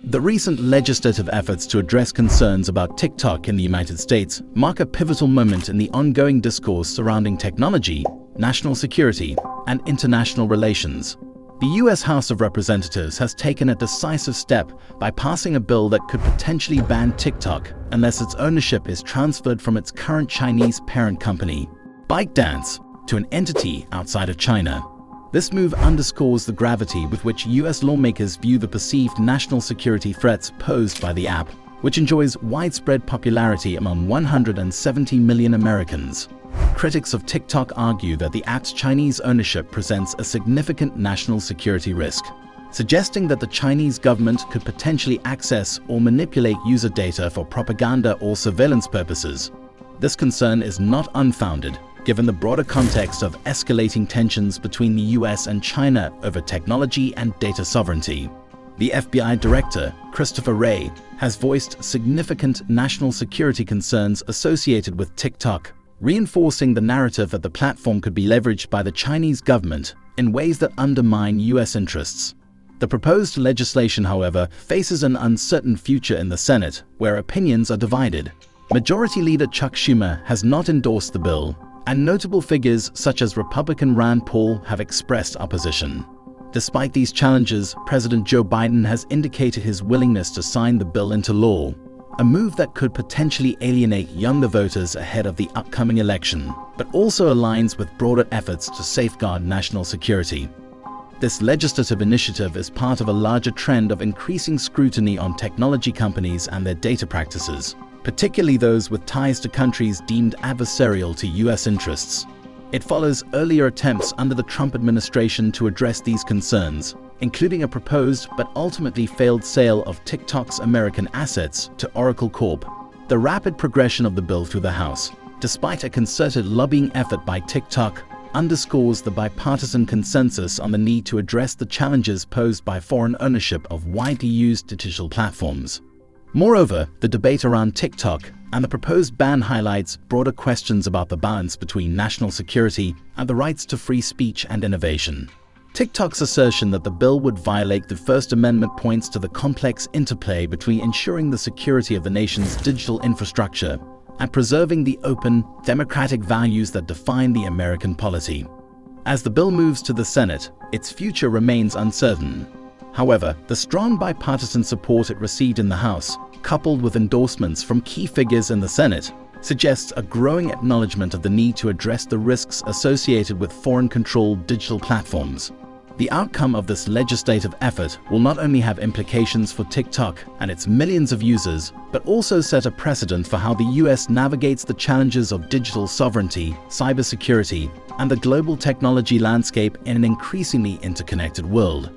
The recent legislative efforts to address concerns about TikTok in the United States mark a pivotal moment in the ongoing discourse surrounding technology, national security, and international relations. The U.S. House of Representatives has taken a decisive step by passing a bill that could potentially ban TikTok unless its ownership is transferred from its current Chinese parent company, ByteDance, to an entity outside of China. This move underscores the gravity with which U.S. lawmakers view the perceived national security threats posed by the app, which enjoys widespread popularity among 170 million Americans. Critics of TikTok argue that the app's Chinese ownership presents a significant national security risk, suggesting that the Chinese government could potentially access or manipulate user data for propaganda or surveillance purposes. This concern is not unfounded, given the broader context of escalating tensions between the US and China over technology and data sovereignty. The FBI Director, Christopher Wray, has voiced significant national security concerns associated with TikTok, reinforcing the narrative that the platform could be leveraged by the Chinese government in ways that undermine US interests. The proposed legislation, however, faces an uncertain future in the Senate, where opinions are divided. Majority Leader Chuck Schumer has not endorsed the bill, and notable figures such as Republican Rand Paul have expressed opposition. Despite these challenges, President Joe Biden has indicated his willingness to sign the bill into law, a move that could potentially alienate younger voters ahead of the upcoming election, but also aligns with broader efforts to safeguard national security. This legislative initiative is part of a larger trend of increasing scrutiny on technology companies and their data practices, particularly those with ties to countries deemed adversarial to US interests. It follows earlier attempts under the Trump administration to address these concerns, including a proposed but ultimately failed sale of TikTok's American assets to Oracle Corp. The rapid progression of the bill through the House, despite a concerted lobbying effort by TikTok, underscores the bipartisan consensus on the need to address the challenges posed by foreign ownership of widely used digital platforms. Moreover, the debate around TikTok and the proposed ban highlights broader questions about the balance between national security and the rights to free speech and innovation. TikTok's assertion that the bill would violate the First Amendment points to the complex interplay between ensuring the security of the nation's digital infrastructure and preserving the open, democratic values that define the American polity. As the bill moves to the Senate, its future remains uncertain. However, the strong bipartisan support it received in the House, coupled with endorsements from key figures in the Senate, suggests a growing acknowledgement of the need to address the risks associated with foreign-controlled digital platforms. The outcome of this legislative effort will not only have implications for TikTok and its millions of users, but also set a precedent for how the US navigates the challenges of digital sovereignty, cybersecurity, and the global technology landscape in an increasingly interconnected world.